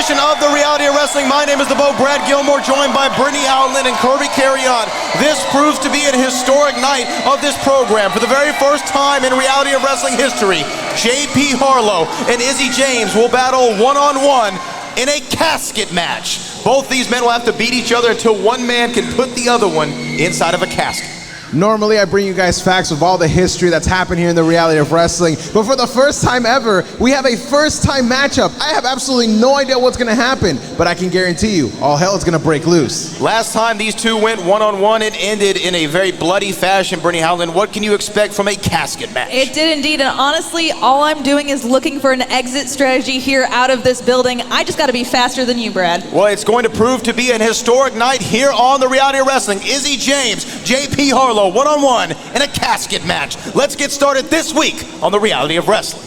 edition of the Reality of Wrestling. My name is the Bo Brad Gilmore, joined by Brittany Outland and Kirby Carrion. This proves to be an historic night of this program. For the very first time in Reality of Wrestling history, JP Harlow and Izzy James will battle one-on-one in a casket match. Both these men will have to beat each other until one man can put the other one inside of a casket. Normally I bring you guys facts of all the history that's happened here in the Reality of Wrestling, but for the first time ever, we have a first-time matchup. I have absolutely no idea what's gonna happen, but I can guarantee you, all hell is gonna break loose. Last time these two went one-on-one, it ended in a very bloody fashion. Brittany Howland, what can you expect from a casket match? It did indeed, and honestly, all I'm doing is looking for an exit strategy here out of this building. I just gotta be faster than you, Brad. Well, it's going to prove to be an historic night here on the Reality of Wrestling. Izzy James, JP Harlow, one-on-one in a casket match. Let's get started this week on the Reality of Wrestling.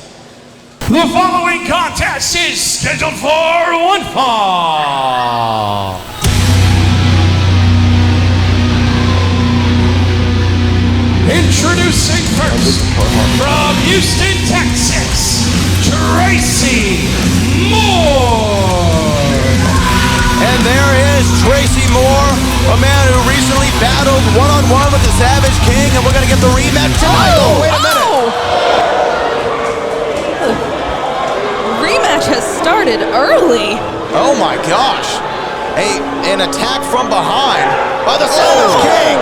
The following contest is scheduled for one fall. Introducing first, from Houston, Texas, Tracey Moore. And there is Tracey Moore, a man who recently battled one-on-one with the Savage King, and we're going to get the rematch tonight. Oh, wait a minute. The rematch has started early. Oh my gosh. An attack from behind by the Savage King.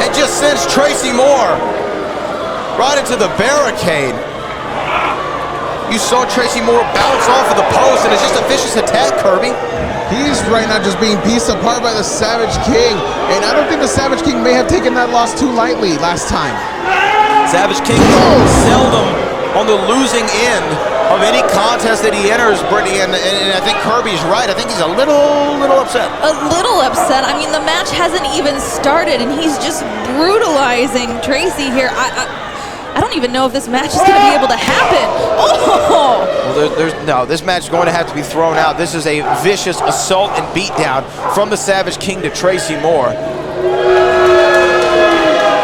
And just sends Tracey Moore right into the barricade. You saw Tracey Moore bounce off of the post, and it's just a vicious attack, Kirby. He's right now just being pieced apart by the Savage King, and I don't think the Savage King may have taken that loss too lightly last time. Savage King seldom on the losing end of any contest that he enters, Brittany, and I think Kirby's right. I think he's a little upset. A little upset. I mean, the match hasn't even started, and he's just brutalizing Tracey here. I don't even know if this match is going to be able to happen. Oh! Well, no, this match is going to have to be thrown out. This is a vicious assault and beatdown from the Savage King to Tracey Moore.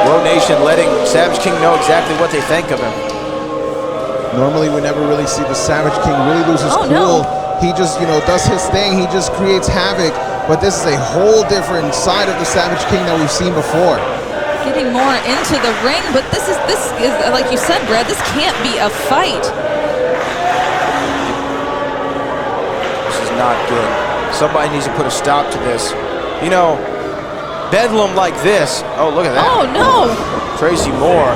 World Nation letting Savage King know exactly what they think of him. Normally we never really see the Savage King really lose his cool. No. He just, does his thing. He just creates havoc. But this is a whole different side of the Savage King that we've seen before. Getting more into the ring, but this is like you said, Brad, this can't be a fight. This is not good. Somebody needs to put a stop to this. Bedlam like this. Oh, look at that. Oh, no. Tracey Moore.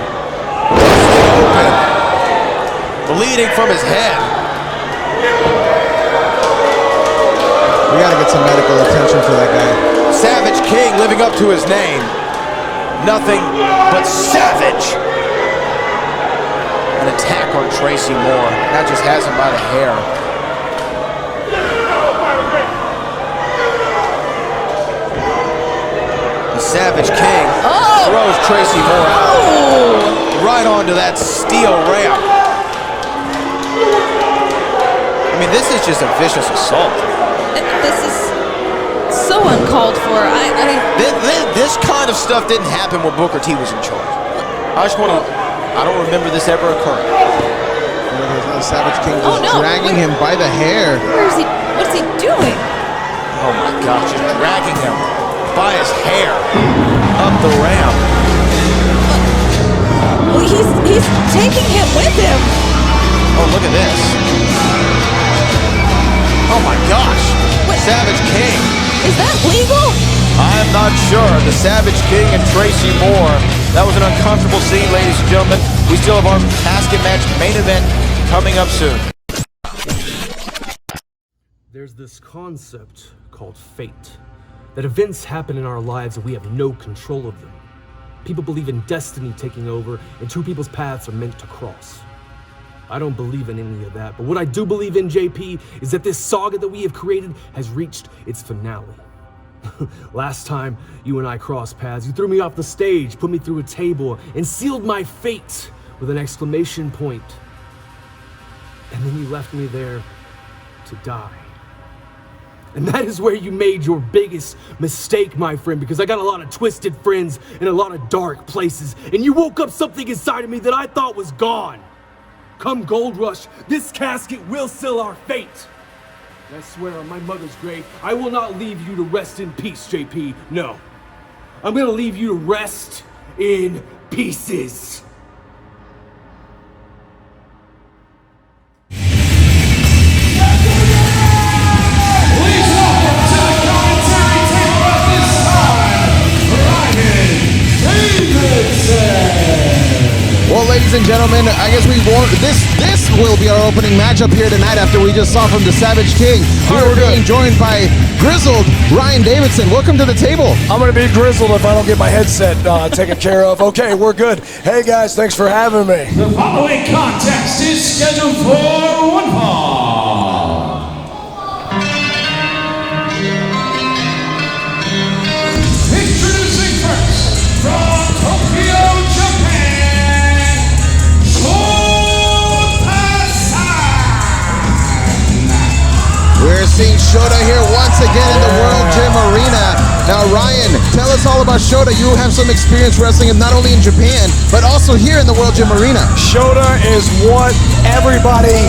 Bleeding from his head. We gotta get some medical attention for that guy. Savage King living up to his name. Nothing but savage. An attack on Tracey Moore. That just has him by the hair. The Savage King throws Tracey Moore out. Right onto that steel ramp. I mean, this is just a vicious assault. This is so uncalled for. This kind of stuff didn't happen when Booker T was in charge. I don't remember this ever occurring. The Savage King just dragging him by the hair. What is he doing? Oh my gosh, just dragging him by his hair up the ramp. Well, he's taking him with him. Oh, look at this. Oh my gosh. What? Savage King. Is that legal? I'm not sure. The Savage King and Tracey Moore. That was an uncomfortable scene, ladies and gentlemen. We still have our casket match main event coming up soon. There's this concept called fate. That events happen in our lives and we have no control of them. People believe in destiny taking over and two people's paths are meant to cross. I don't believe in any of that, but what I do believe in, JP, is that this saga that we have created has reached its finale. Last time you and I crossed paths, you threw me off the stage, put me through a table, and sealed my fate with an exclamation point. And then you left me there to die. And that is where you made your biggest mistake, my friend, because I got a lot of twisted friends in a lot of dark places, and you woke up something inside of me that I thought was gone. Come Gold Rush, this casket will seal our fate. I swear on my mother's grave, I will not leave you to rest in peace, JP. No. I'm gonna leave you to rest in pieces. Please welcome to the commentary table at this time, Well, ladies and gentlemen, I guess we won't. This will be our opening matchup here tonight after we just saw from the Savage King. We are being joined by grizzled Ryan Davidson. Welcome to the table. I'm going to be grizzled if I don't get my headset taken care of. Okay, we're good. Hey, guys, thanks for having me. The following contest is scheduled for one fall. Introducing first, from Tokyo, Japan, Shota. We're seeing Shota here once again in the World Gym Arena. Now, Ryan, tell us all about Shota. You have some experience wrestling him not only in Japan, but also here in the World Gym Arena. Shota is what everybody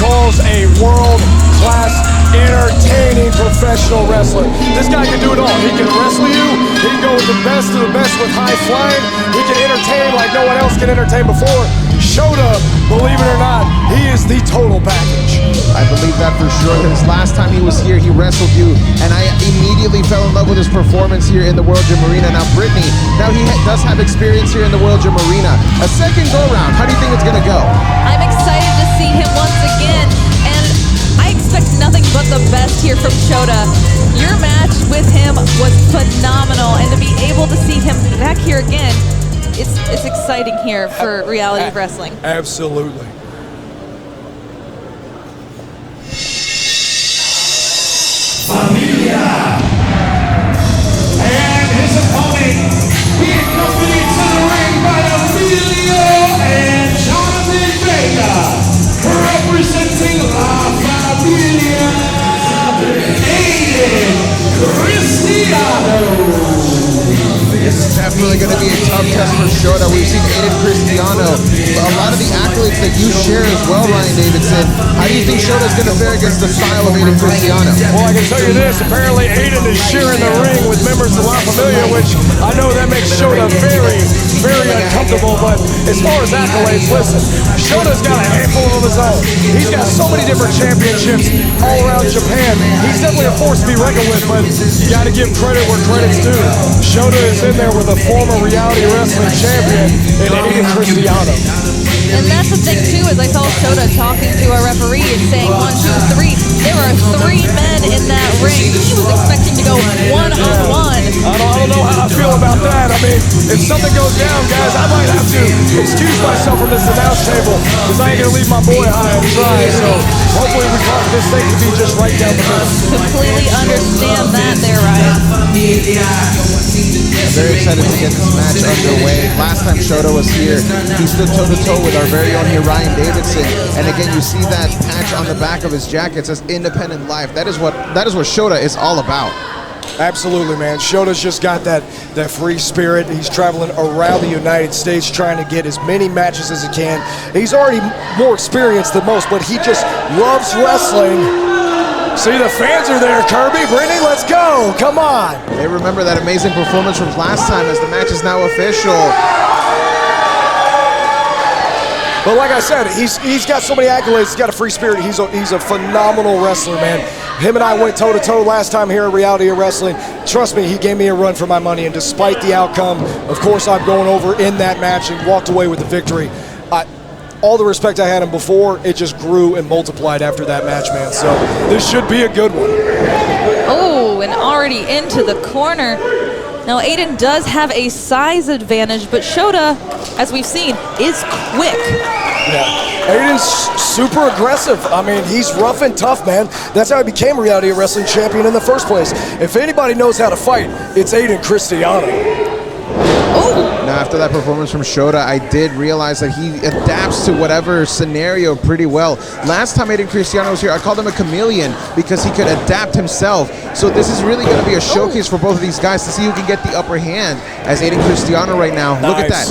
calls a world-class, entertaining professional wrestler. This guy can do it all. He can wrestle you. He can go with the best of the best with high flying. He can entertain like no one else can entertain before. Shota, believe it or not, he is the total package. I believe that for sure. Because last time he was here, he wrestled you, and I immediately fell in love with his performance here in the World Gym Arena. Now, Brittany, he does have experience here in the World Gym Arena. A second go-round, how do you think it's going to go? I'm excited to see him once again, and I expect nothing but the best here from Shota. Your match with him was phenomenal, and to be able to see him back here again, it's exciting here for reality of wrestling. Absolutely. Familia. And his opponent, being accompanied to the ring by Emilio and Jonathan Vega, representing La Familia, Ayden, Cristiano. This is definitely going to be a tough test for Shota. We've seen Ayden Cristiano. A lot of the accolades that you share as well, Ryan Davidson. How do you think Shota's going to fare against the style of Ayden Cristiano? Well, I can tell you this. Apparently, Ayden is sharing the ring with members of La Familia, which I know that makes Shota very, very uncomfortable. But as far as accolades, listen, Shota's got a handful of his own. He's got so many different championships all around Japan. He's definitely a force to be reckoned with, but you got to give credit where credit's due. Shota is in there with a former reality wrestling champion in Ayden Cristiano. And that's the thing too, is I saw Shota talking to our referee and saying 1, 2, 3. There were 3 men in that ring. He was expecting to go one-on-one. I don't know how I feel about that. I mean, if something goes down, guys, I might have to excuse myself from this announce table because I ain't gonna leave my boy high and dry. So hopefully we caught this thing to be just right down the middle. Completely understand that there, Ryan. I'm very excited to get this match underway. Last time Shota was here, he stood toe-to-toe with our very own here, Ryan Davidson. And again, you see that patch on the back of his jacket. It says independent life. That is what Shota is all about. Absolutely, man. Shota's just got that free spirit. He's traveling around the United States trying to get as many matches as he can. He's already more experienced than most, but he just loves wrestling. See, the fans are there, Kirby. Brittany, let's go. Come on. They remember that amazing performance from last time as the match is now official. But like I said, he's got so many accolades. He's got a free spirit. He's a phenomenal wrestler, man. Him and I went toe-to-toe last time here at Reality of Wrestling. Trust me, he gave me a run for my money. And despite the outcome, of course, I'm going over in that match and walked away with the victory. All the respect I had him before, it just grew and multiplied after that match, man. So this should be a good one. Oh, and already into the corner. Now, Ayden does have a size advantage, but Shota, as we've seen, is quick. Yeah, Ayden's super aggressive. I mean, he's rough and tough, man. That's how he became a Reality of Wrestling champion in the first place. If anybody knows how to fight, it's Ayden Cristiano. Now, after that performance from Shota, I did realize that he adapts to whatever scenario pretty well. Last time Ayden Cristiano was here, I called him a chameleon because he could adapt himself. So this is really going to be a showcase for both of these guys to see who can get the upper hand as Ayden Cristiano right now. Look at that.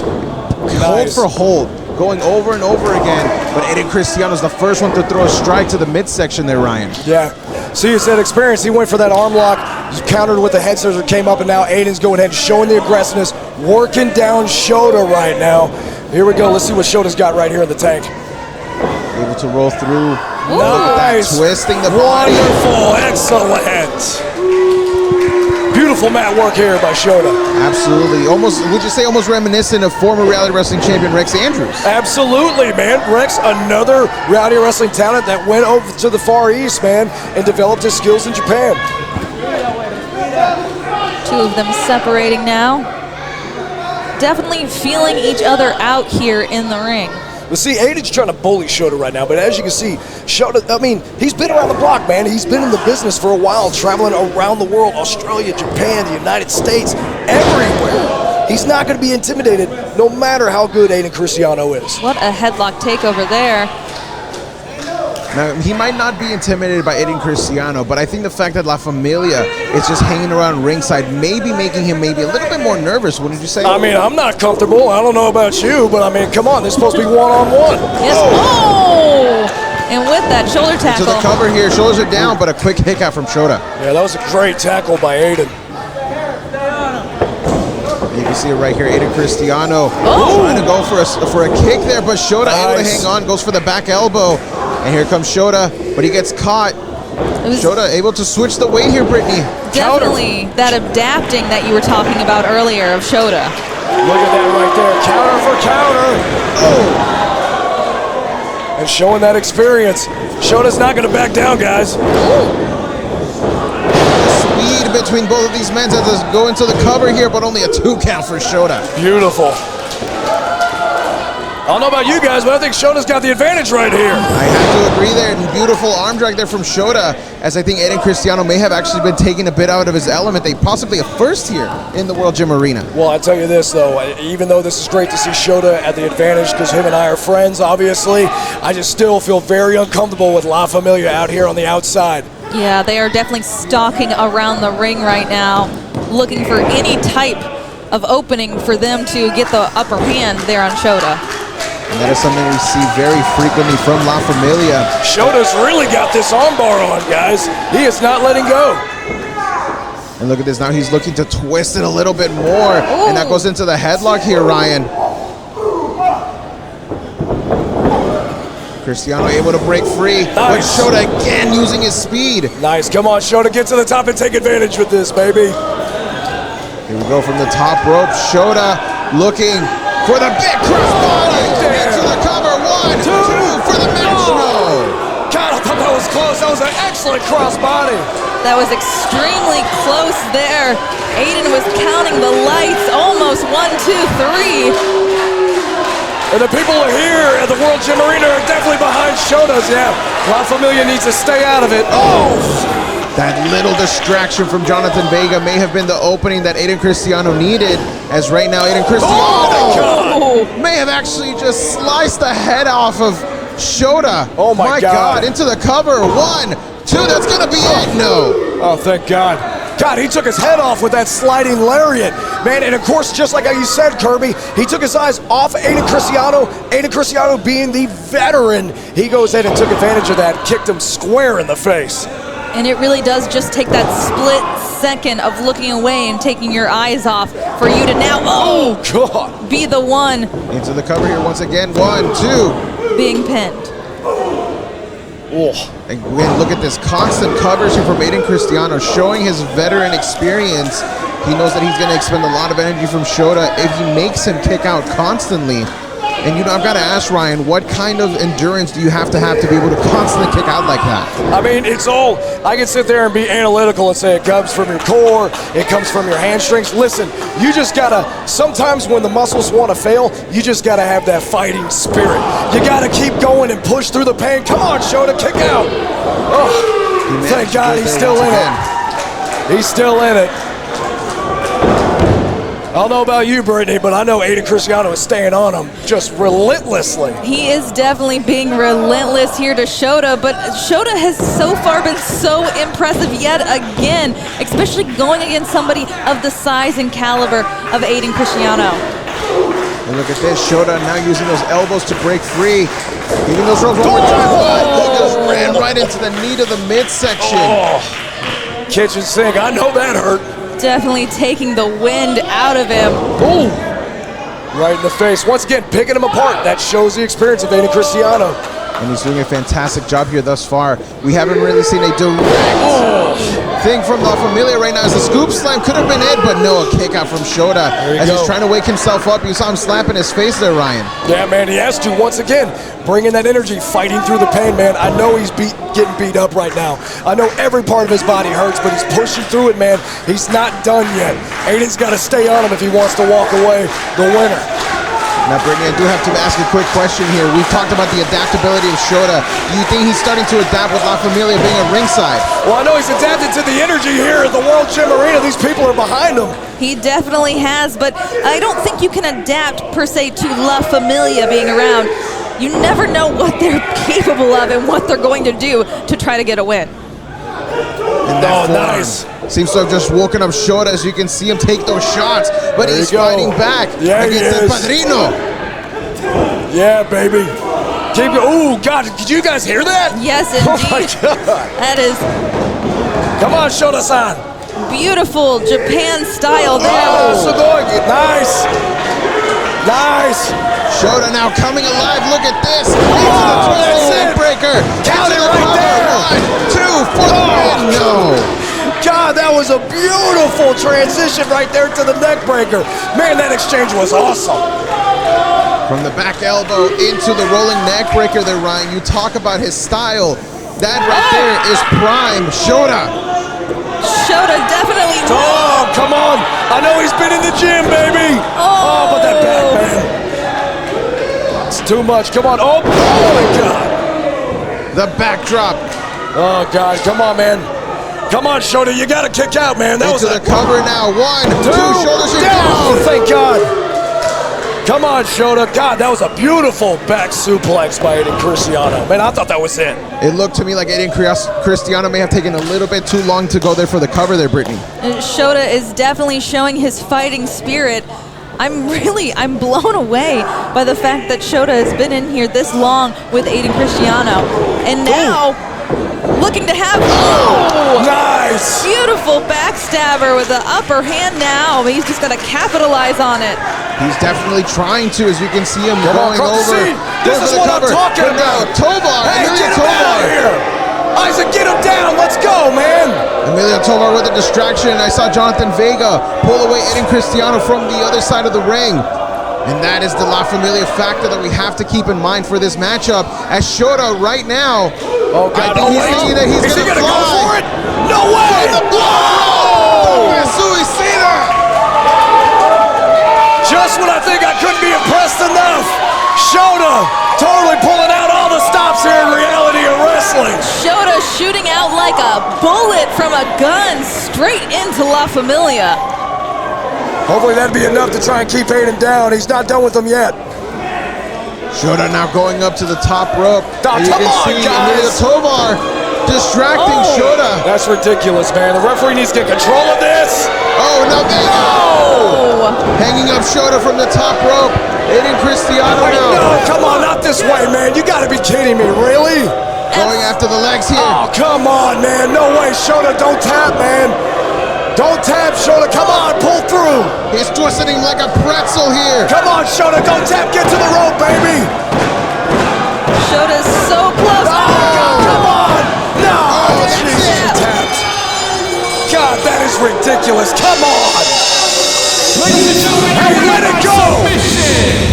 Hold for hold. going over and over again, but Ayden Cristiano's the first one to throw a strike to the midsection there, Ryan. Yeah. See, it's that experience. He went for that arm lock, countered with the head scissors, came up, and now Ayden's going ahead, showing the aggressiveness, working down Shota right now. Here we go. Let's see what Shota's got right here in the tank. Able to roll through. Nice. Twisting the body. Wonderful. Excellent. Beautiful mat work here by Shota. Absolutely. Almost, would you say almost reminiscent of former reality wrestling champion Rex Andrews? Absolutely, man. Rex, another reality wrestling talent that went over to the Far East, man, and developed his skills in Japan. Two of them separating now. Definitely feeling each other out here in the ring. But see, Ayden's trying to bully Shota right now, but as you can see, Shota, I mean, he's been around the block, man. He's been in the business for a while, traveling around the world, Australia, Japan, the United States, everywhere. He's not going to be intimidated, no matter how good Ayden Cristiano is. What a headlock takeover there. Now, he might not be intimidated by Ayden Cristiano, but I think the fact that La Familia is just hanging around ringside may be making him maybe a little bit more nervous, wouldn't you say? I mean, I'm not comfortable. I don't know about you, but I mean, come on. This is supposed to be one-on-one. Yes. Oh! And with that shoulder tackle. To the cover here, shoulders are down, but a quick kick out from Shota. Yeah, that was a great tackle by Ayden. You can see it right here, Ayden Cristiano trying to go for a kick there, but Shota able to hang on, goes for the back elbow. And here comes Shota, but he gets caught. Shota able to switch the weight here, Brittany. Definitely that adapting that you were talking about earlier of Shota. Look at that right there. Counter for counter. And showing that experience. Shota's not going to back down, guys. Speed between both of these men as they go into the cover here, but only a 2 count for Shota. Beautiful. I don't know about you guys, but I think Shota's got the advantage right here. I have to agree there. And beautiful arm drag there from Shota, as I think Ayden Cristiano may have actually been taking a bit out of his element. They possibly a first here in the World Gym Arena. Well, I tell you this, though, even though this is great to see Shota at the advantage because him and I are friends, obviously, I just still feel very uncomfortable with La Familia out here on the outside. Yeah, they are definitely stalking around the ring right now, looking for any type of opening for them to get the upper hand there on Shota. And that is something we see very frequently from La Familia. Shota's really got this armbar on, guys. He is not letting go. And look at this, now he's looking to twist it a little bit more. And that goes into the headlock here, Ryan. Cristiano able to break free, but Shota again using his speed. Nice, come on Shota, get to the top and take advantage with this, baby. Here we go from the top rope. Shota looking for the big crossbody. Into the cover. 1, 2 for the national. God, I thought that was close. That was an excellent crossbody. That was extremely close there. Ayden was counting the lights. Almost 1, 2, 3. And the people here at the World Gym Arena are definitely behind Shota's. Yeah, La Familia needs to stay out of it. Oh! That little distraction from Jonathan Vega may have been the opening that Ayden Cristiano needed, as right now Ayden Cristiano may have actually just sliced the head off of Shota. Oh my God. Into the cover. 1, 2, that's gonna be it. No. Oh, thank God. God, he took his head off with that sliding lariat. Man, and of course, just like how you said, Kirby, he took his eyes off Ayden Cristiano. Ayden Cristiano being the veteran, he goes in and took advantage of that, kicked him square in the face. And it really does just take that split second of looking away and taking your eyes off for you to now, God, be the one into the cover here once again. 1, 2. being pinned. And look at this constant coverage here from Ayden Cristiano, showing his veteran experience. He knows that he's going to expend a lot of energy from Shota if he makes him kick out constantly. And you know, I've got to ask Ryan, what kind of endurance do you have to be able to constantly kick out like that? I mean, it's all, I can sit there and be analytical and say it comes from your core, it comes from your hamstrings. Listen, you just gotta, sometimes when the muscles want to fail, you just gotta have that fighting spirit. You gotta keep going and push through the pain. Come on, Shota, kick out. Oh, thank God he's still in it. He's still in it. I don't know about you, Brittany, but I know Ayden Cristiano is staying on him just relentlessly. He is definitely being relentless here to Shota, but Shota has so far been so impressive yet again, especially going against somebody of the size and caliber of Ayden Cristiano. And look at this, Shota now using those elbows to break free. Even those ropes one more time, but he just ran right into the knee to the midsection. Kitchen sink, I know that hurt. Definitely taking the wind out of him. Boom! Right in the face. Once again, picking him apart. That shows the experience of Ayden Cristiano. And he's doing a fantastic job here thus far. We haven't really seen a direct thing from La Familia right now. As the scoop slam could have been it, but no, a kick out from Shota. As he's trying to wake himself up. You saw him slapping his face there, Ryan. Yeah, man, he has to. Once again, bringing that energy, fighting through the pain, man. I know he's getting beat up right now. I know every part of his body hurts, but he's pushing through it, man. He's not done yet. Ayden's got to stay on him if he wants to walk away the winner. Now, Brittany, I do have to ask a quick question here. We've talked about the adaptability of Shota. Do you think he's starting to adapt with La Familia being at ringside? Well, I know he's adapted to the energy here at the World Gym Arena. These people are behind him. He definitely has, but I don't think you can adapt, per se, to La Familia being around. You never know what they're capable of and what they're going to do to try to get a win. Nice. Seems to have just woken up Shota, as you can see him take those shots, but There he's you go. fighting back against El Padrino. Yeah, baby. Keep it. Ooh, God, did you guys hear that? Yes, indeed. Oh, my God. That is Come on, Shota-san. beautiful Japan style there. Oh, Sugoi. Nice. Nice. Shota now coming alive. Look at this. Into the twisting leg breaker. Count Into it the right cover. there. 1, 2 for the win. No. God, that was a beautiful transition right there to the neck breaker. Man, that exchange was awesome. From the back elbow into the rolling neck breaker there, Ryan. You talk about his style. That right there is prime Shota. Shota definitely won. Oh, come on. I know he's been in the gym, baby. Oh, but that back, man. It's too much. Come on. Oh my God. The backdrop. Oh, God. Come on, man. Come on, Shota. You got to kick out, man. That Into was the cover now. 1, 2, shoulders are down. down. Thank God. Come on, Shota. God, that was a beautiful back suplex by Ayden Cristiano. Man, I thought that was it. It looked to me like Ayden Cristiano may have taken a little bit too long to go there for the cover there, Brittany. Shota is definitely showing his fighting spirit. I'm blown away by the fact that Shota has been in here this long with Ayden Cristiano. And now, looking to have Nice. beautiful backstabber with the upper hand now. He's just going to capitalize on it. He's definitely trying to, as you can see him Come on, going over. see, this Goes is for the what I'm cover. talking But now, about. Tovar, Hey, Emilio get him out Tovar. of here. Isaac, get him down. Let's go, man. Emilio Tovar with a distraction. I saw Jonathan Vega pull away Ayden Cristiano from the other side of the ring. And that is the La Familia factor that we have to keep in mind for this matchup. As Shota right now, Oh, God, I think he's thinking that he's Is he going to gonna go for fly. it? No way. Whoa! Whoa! Suicida! Just when I think I couldn't be impressed enough, Shota totally pulling out all the stops here in reality of wrestling. Shota shooting out like a bullet from a gun straight into La Familia. Hopefully that'd be enough to try and keep Ayden down. He's not done with them yet. Shota now going up to the top rope. Oh, And you come can on, see guys. Emilio Tovar distracting Shota. That's ridiculous, man. The referee needs to get control of this. Oh, now Vega Oh, hanging up Shota from the top rope. Ayden Cristiano Wait, now no, come on, not this way, man. You gotta be kidding me, really? going after the legs here. Oh, come on, man. No way, Shota, don't tap, man. Don't tap, Shota. Come on, pull through. He's twisting him like a pretzel here. Come on, Shota, don't tap. Get to the rope, baby. Shota's so close. Oh, come on. No. that's Jesus, he it. tapped. God, that is ridiculous. Come on. Ladies and gentlemen, Hey, let it go.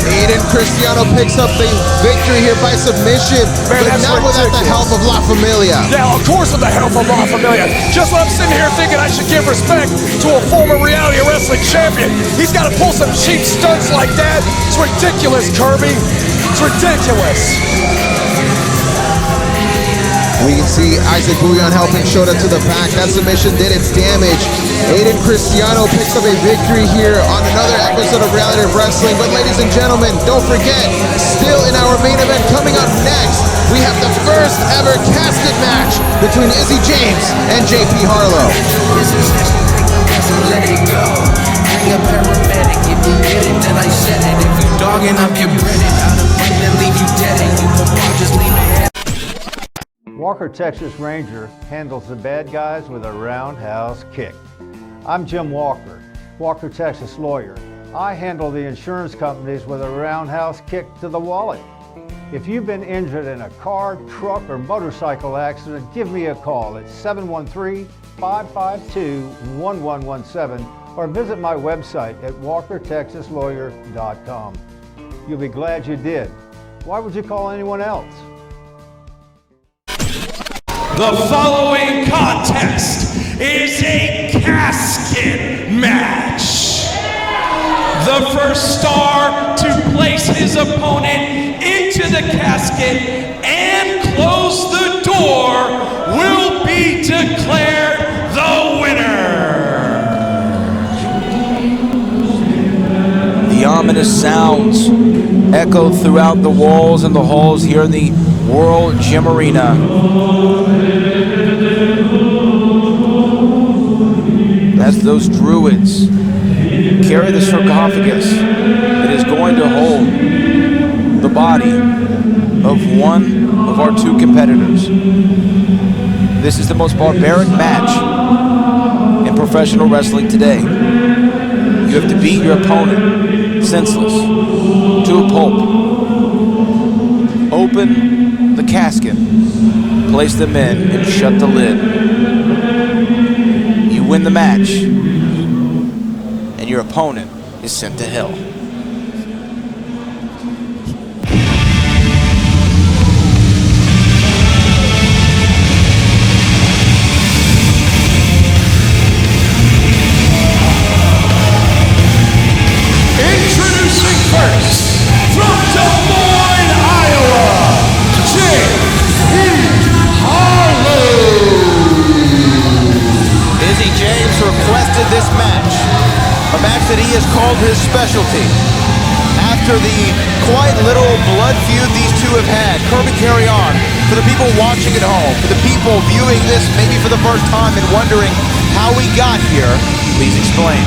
Ayden Cristiano picks up the victory here by submission, Man, but that's not without the ridiculous. help of La Familia. Yeah, of course with the help of La Familia. Just when I'm sitting here thinking I should give respect to a former reality wrestling champion, he's got to pull some cheap stunts like that. It's ridiculous, Kirby. It's ridiculous. We can see Isaac Bouillon helping Shota to the back. That submission did its damage. Ayden Cristiano picks up a victory here on another episode of Reality of Wrestling. But ladies and gentlemen, don't forget, still in our main event coming up next, we have the first ever casket match between Izzy James and JP Harlow. so let it go. Bring a paramedic, if you get it, then I said it. If you dogging up your breaded, out of money, then leave you dead. And you can walk, just leave it head. Walker Texas Ranger handles the bad guys with a roundhouse kick. I'm Jim Walker, Walker Texas lawyer. I handle the insurance companies with a roundhouse kick to the wallet. If you've been injured in a car, truck, or motorcycle accident, give me a call at 713-552-1117 or visit my website at walkertexaslawyer.com. You'll be glad you did. Why would you call anyone else? The following contest is a casket match. The first star to place his opponent into the casket and close the door will be declared the winner. The ominous sounds echo throughout the walls and the halls here in the World Gym Arena. As those druids carry the sarcophagus that is going to hold the body of one of our two competitors. This is the most barbaric match in professional wrestling today. You have to beat your opponent senseless to a pulp. Open the casket, place them in, and shut the lid. You win the match, and your opponent is sent to hell. Introducing first, from Des Moines, Iowa, Harlow. Izzy James requested this match, a match that he has called his specialty. After the quite literal blood feud these two have had, Kirby Carry On, for the people watching at home, for the people viewing this maybe for the first time and wondering how we got here, please explain.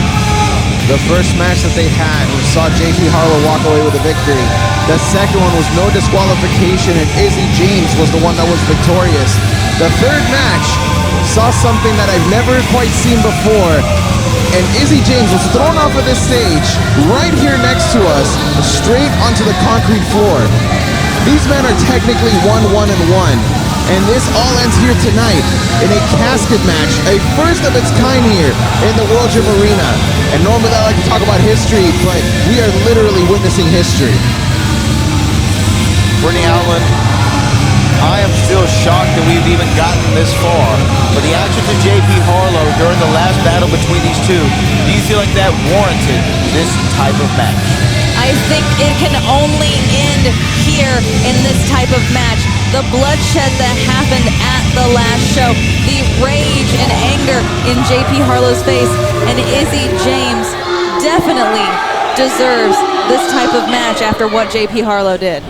The first match that they had, we saw JP Harlow walk away with a victory. The second one was no disqualification, and Izzy James was the one that was victorious. The third match saw something that I've never quite seen before, and Izzy James was thrown off of this stage right here next to us, straight onto the concrete floor. These men are technically 1-1-1, and this all ends here tonight in a casket match, a first of its kind here in the World Gym Arena. And normally I like to talk about history, but we are literally witnessing history. Brittany Outland, I am still shocked that we've even gotten this far. But the actions of JP Harlow during the last battle between these two, do you feel like that warranted this type of match? I think it can only end here in this type of match. The bloodshed that happened at the last show, the rage and anger in JP Harlow's face, and Izzy James definitely deserves this type of match after what JP Harlow did.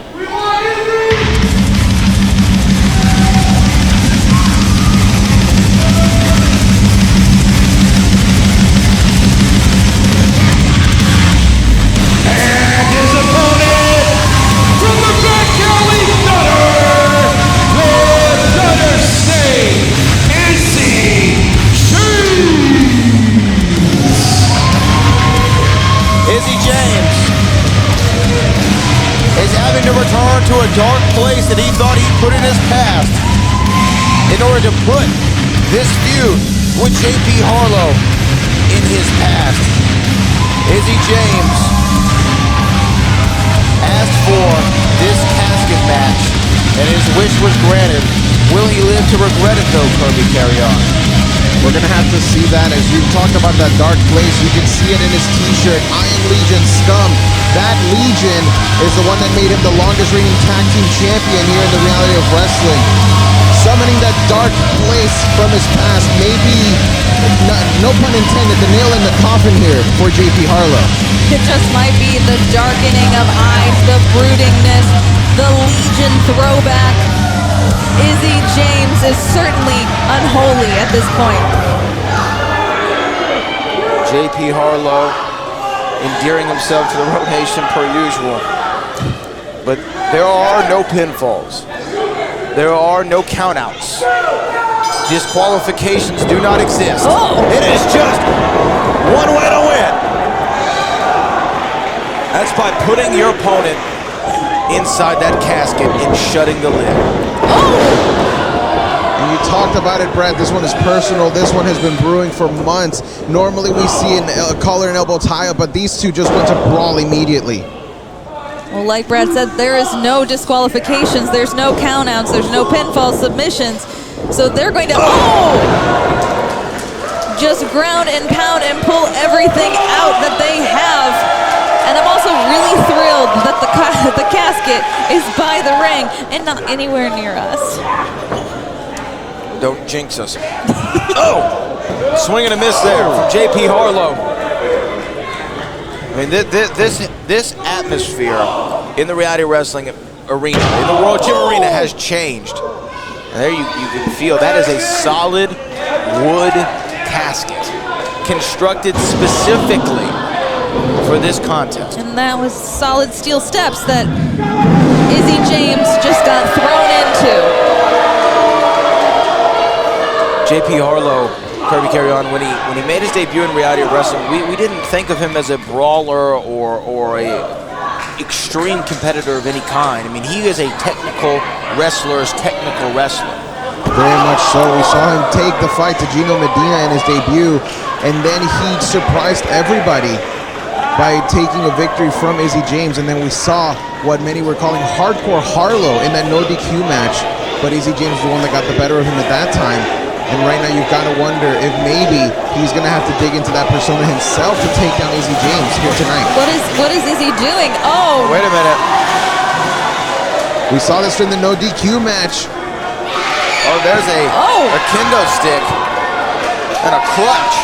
To a dark place that he thought he'd put in his past in order to put this feud with JP Harlow in his past. Izzy James asked for this casket match and his wish was granted. Will he live to regret it though, Kirby Carry On? We're going to have to see that. As we've talked about that dark place, you can see it in his t-shirt, I Am Legion Scum. That Legion is the one that made him the longest reigning tag team champion here in the reality of wrestling. Summoning that dark place from his past may be, no pun intended, the nail in the coffin here for JP Harlow. It just might be the darkening of eyes, the broodingness, the Legion throwback. Izzy James is certainly unholy at this point. JP Harlow endearing himself to the Road Nation per usual. But there are no pinfalls. There are no countouts. Disqualifications do not exist. It is just one way to win. That's by putting your opponent inside that casket and shutting the lid. And you talked about it, Brad. This one is personal. This one has been brewing for months. Normally we see a collar and elbow tie-up, but these two just went to brawl immediately. Well, like Brad said, there is no disqualifications, there's no countouts, there's no pinfall submissions. So they're going to, just ground and pound and pull everything out that they have. And I'm also really thrilled that the casket is by the ring and not anywhere near us. Don't jinx us. Swing and a miss there from JP Harlow. I mean, this atmosphere in the reality wrestling arena, in the World Gym Arena, has changed. And there you can feel that is a solid wood casket constructed specifically for this contest. And that was solid steel steps that Izzy James just got thrown into. JP Harlow, Kirby Carry On, when he made his debut in reality wrestling, we didn't think of him as a brawler or a extreme competitor of any kind. I mean, he is a technical wrestler. Very much so. We saw him take the fight to Gino Medina in his debut, and then he surprised everybody by taking a victory from Izzy James. And then we saw what many were calling hardcore Harlow in that no DQ match, but Izzy James was the one that got the better of him at that time. And right now you've got to wonder if maybe he's going to have to dig into that persona himself to take down Izzy James here tonight. What is Izzy doing? Wait a minute. We saw this in the no DQ match. There's a kendo stick and a clutch.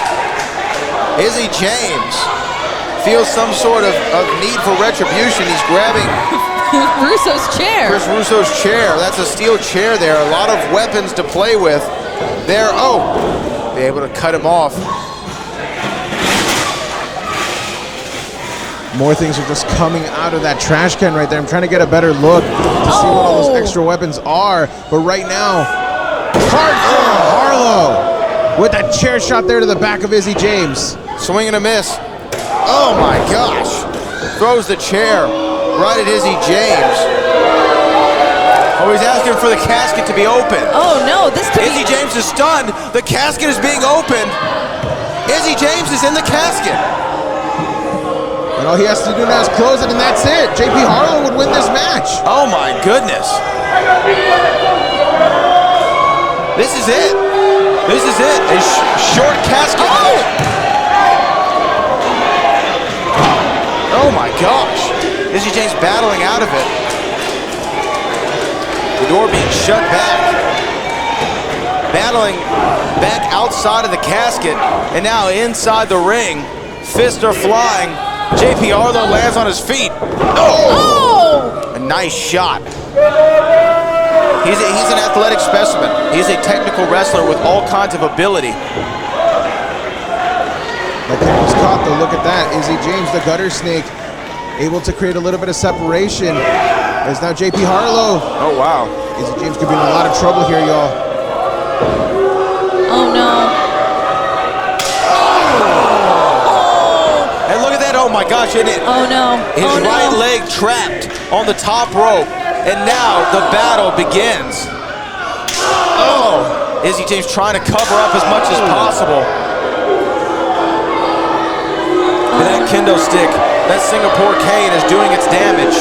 Izzy James feels some sort of need for retribution. He's grabbing Russo's chair. Chris Russo's chair. That's a steel chair there. A lot of weapons to play with there. Be able to cut him off. More things are just coming out of that trash can right there. I'm trying to get a better look to see what all those extra weapons are. But right now, hardcore Harlow with that chair shot there to the back of Izzy James. Swing and a miss. Oh my gosh. Throws the chair right at Izzy James. He's asking for the casket to be open. Oh no, this could Izzy James is stunned. The casket is being opened. Izzy James is in the casket. And all he has to do now is close it, and that's it. JP Harlow would win this match. Oh my goodness. This is it. This is it. A short casket match. Oh my gosh. Izzy James battling out of it. The door being shut back. Battling back outside of the casket, and now inside the ring. Fists are flying. JP Harlow lands on his feet. A nice shot. He's an athletic specimen. He's a technical wrestler with all kinds of ability. That kick was caught though. Look at that. Izzy James, the gutter snake, able to create a little bit of separation. As now JP Harlow. Oh wow. Izzy James could be in a lot of trouble here, y'all. Oh no. And look at that. Oh my gosh, isn't it? Oh no. His right leg trapped on the top rope. And now the battle begins. Izzy James trying to cover up as much as possible. And that kendo stick, that Singapore cane is doing its damage.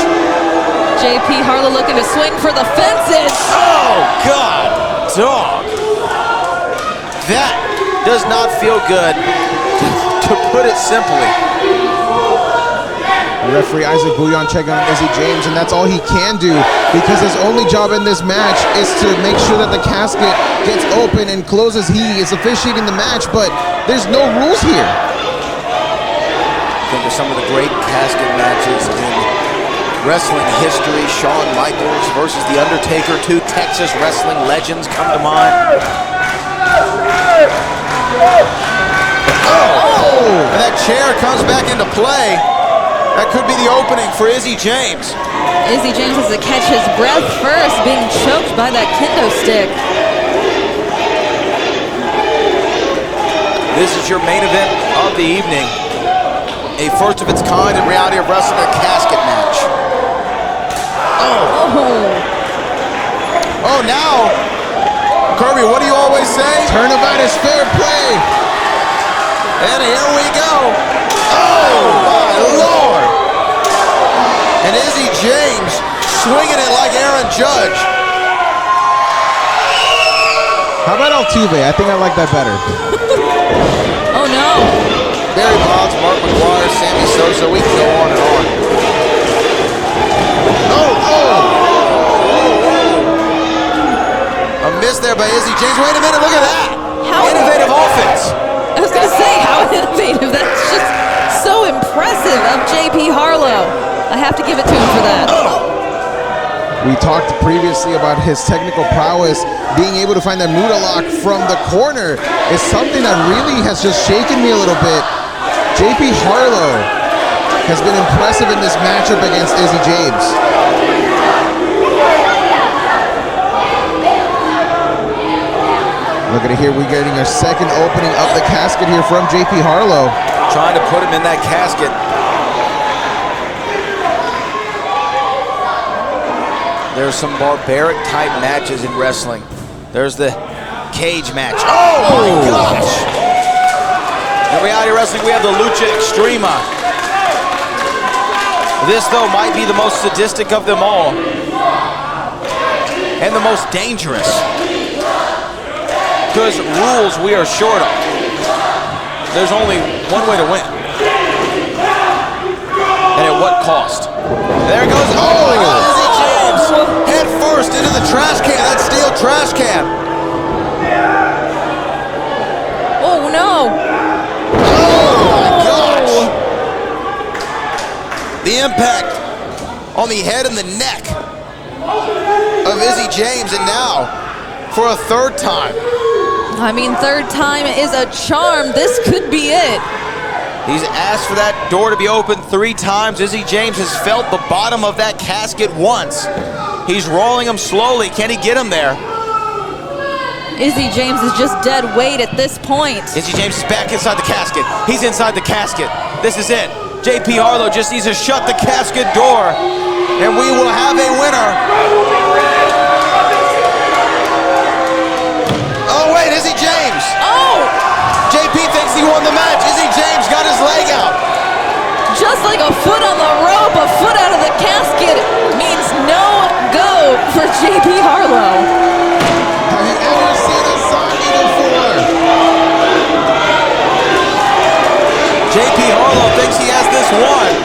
JP Harlow looking to swing for the fences. Oh, God, dog. That does not feel good, to put it simply. Referee Isaac Bouillon checking on Izzy James, and that's all he can do because his only job in this match is to make sure that the casket gets open and closes. He is officiating the match, but there's no rules here. I think of some of the great casket matches in wrestling history. Shawn Michaels versus The Undertaker. Two Texas wrestling legends come to mind. Oh! And that chair comes back into play. That could be the opening for Izzy James. Izzy James has to catch his breath first, being choked by that kendo stick. This is your main event of the evening. A first of its kind in reality of wrestling, a casket match. Oh, now, Kirby, what do you always say? Turnabout is fair play. And here we go. Oh, my Lord. And Izzy James swinging it like Aaron Judge. How about Altuve? I think I like that better. Oh, no. Barry Bonds, Mark McGuire, Sammy Sosa, we can go on and on. A miss there by Izzy James. Wait a minute, look at that. How innovative offense. I was going to say, how innovative. That's just so impressive of JP Harlow. I have to give it to him for that. We talked previously about his technical prowess. Being able to find that Muda lock from the corner is something that really has just shaken me a little bit. JP Harlow has been impressive in this matchup against Izzy James. Look at it here, we're getting our second opening of the casket here from JP Harlow. Trying to put him in that casket. There's some barbaric type matches in wrestling. There's the cage match. Oh my gosh! In reality wrestling, we have the Lucha Extrema. This, though, might be the most sadistic of them all. And the most dangerous. Because rules we are short of. There's only one way to win. And at what cost? There goes, oh my God, Izzy James! Head first into the trash can, that steel trash can. Oh, no. Oh my gosh! The impact on the head and the neck of Izzy James, and now for a third time. I mean, third time is a charm. This could be it. He's asked for that door to be opened 3 times. Izzy James has felt the bottom of that casket once. He's rolling him slowly. Can he get him there? Izzy James is just dead weight at this point. Izzy James is back inside the casket. He's inside the casket. This is it. JP Harlow just needs to shut the casket door, and we will have a winner. Oh, wait, Izzy James. Oh! JP thinks he won the match. Izzy James got his leg out. Just like a foot on the rope, a foot out of the casket means no go for JP Harlow. Have you ever seen a zombie before? JP Harlow thinks he has this one.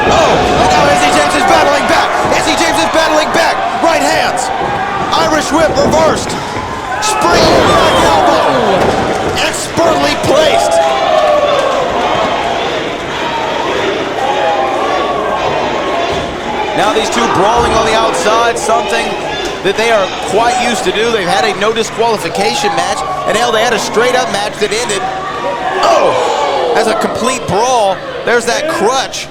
Oh, and now Izzy James is battling back. Izzy James is battling back. Right hands. Irish whip reversed. Springing back elbow. Expertly placed. Now these two brawling on the outside, something that they are quite used to do. They've had a no disqualification match, and hell, they had a straight up match that ended, as a complete brawl. There's that crutch.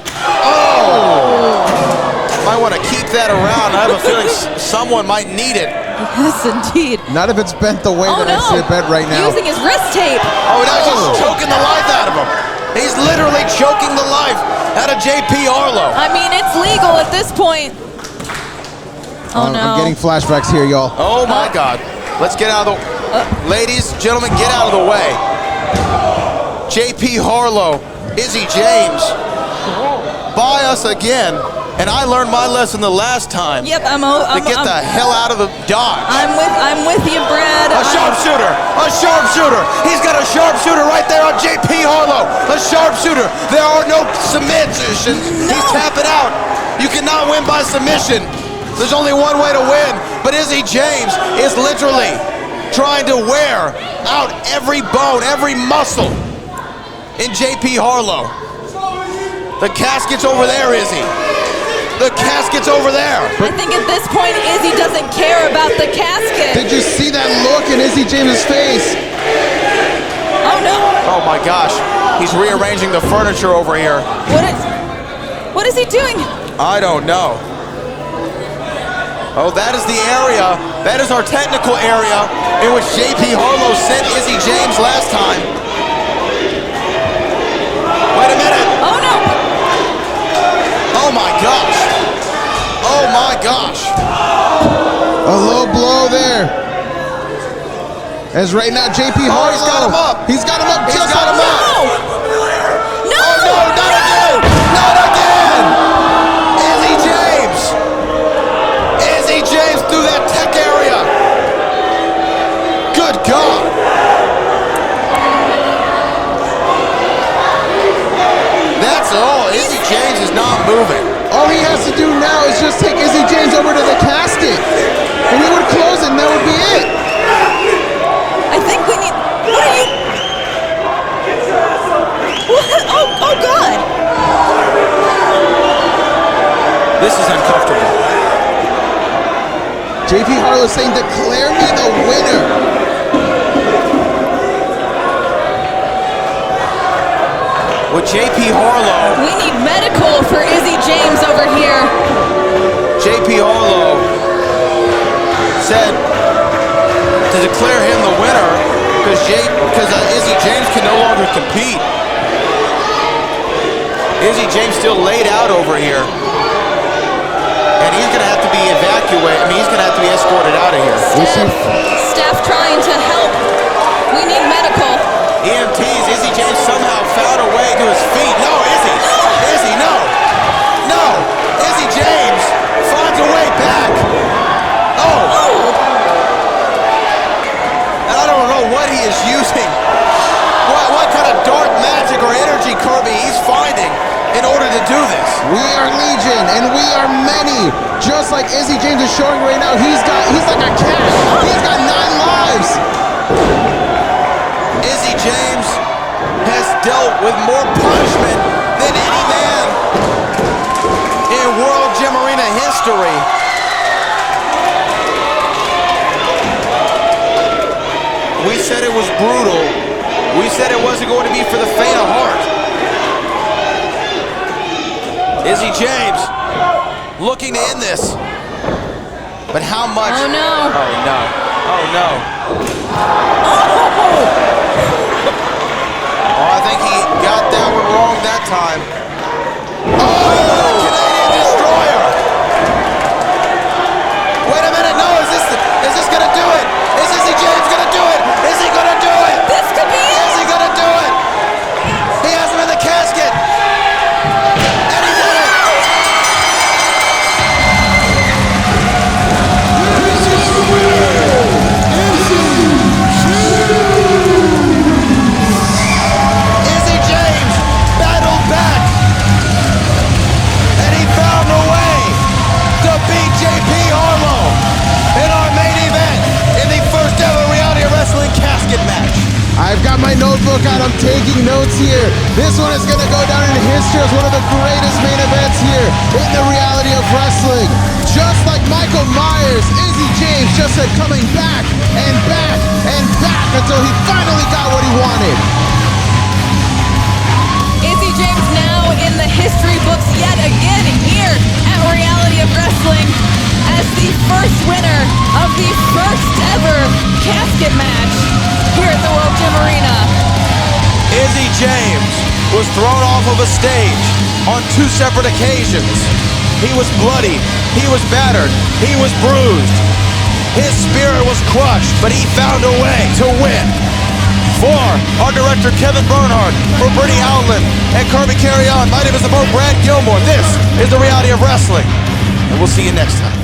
Might want to keep that around. I have a feeling someone might need it. Yes, indeed. Not if it's bent the way that I see it bent right now. Using his wrist tape. Oh, now he's just choking the life out of him. He's literally choking the life out of JP Harlow. I mean, it's legal at this point. Oh, no. I'm getting flashbacks here, y'all. Oh, my God. Let's get out of the... Ladies, gentlemen, get out of the way. JP Harlow, Izzy James, by us again. And I learned my lesson the last time. Yep, to get the hell out of the dodge. I'm with you, Brad. A sharpshooter! A sharpshooter! He's got a sharpshooter right there on JP Harlow! A sharpshooter! There are no submissions! No. He's tapping out! You cannot win by submission! There's only one way to win, but Izzy James is literally trying to wear out every bone, every muscle in JP Harlow. The casket's over there, Izzy. The casket's over there. I think at this point, Izzy doesn't care about the casket. Did you see that look in Izzy James' face? Oh no! Oh my gosh, he's rearranging the furniture over here. What is he doing? I don't know. Oh, that is the area. That is our technical area in which JP Harlow sent Izzy James last time. Wait a minute. Oh no! Oh my gosh. Oh my gosh. A low blow there. As right now, JP Harlow. He's got him up. He's got him up. He's Just got him up. No! Oh no, not again. Not again. Izzy James. Izzy James through that tech area. Good God. That's all. Izzy James is not moving. All he has to do now is just take Izzy James over to the casket, and he would close it, and that would be it. I think we need. What are you? What? Oh God! This is uncomfortable. JP Harlow saying, "Declare me the winner." With JP Harlow. We need medical for Izzy James over here. JP Harlow said to declare him the winner because Izzy James can no longer compete. Izzy James still laid out over here. And he's going to have to be evacuated. I mean, he's going to have to be escorted out of here. Staff trying to help. We need medical. EMTs, Izzy James somehow found a way to his feet. No, Izzy! Izzy, no! No! Izzy James finds a way back. Oh! And I don't know what he is using. What kind of dark magic or energy Kirby he's finding in order to do this. We are legion, and we are many. Just like Izzy James is showing right now, he's like a cat. He's got 9 lives. Izzy James has dealt with more punishment than any man in World Gym Arena history. We said it was brutal. We said it wasn't going to be for the faint of heart. Izzy James looking to end this. But how much? Oh no. Oh no. Oh no. Oh, I think he got that one wrong that time. Oh, the Canadian Destroyer! Wait a minute, no, is this gonna do it? Is Izzy James gonna do it? Is he gonna do it? This could be it. Is he gonna do it? He has him in the casket. And he did it! Izzy James battled back, and he found a way to beat JP Harlow in our main event in the first ever Reality of Wrestling casket match. I've got my notebook out. I'm taking notes here. This one is going to go down in history as one of the greatest main events here in the Reality of Wrestling. Just like Michael Myers, Izzy James just said coming back and back and back until he finally got what he wanted. Izzy James now in the history books yet again here at Reality of Wrestling as the first winner of the first ever casket match here at the World Gym Arena. Izzy James was thrown off of a stage on 2 separate occasions. He was bloody, he was battered, he was bruised. His spirit was crushed, but he found a way to win. For our director Kevin Bernhardt, for Brittany Outland and Kirby Carry On, my name is the Bo Brad Gilmore. This is the Reality of Wrestling, and we'll see you next time.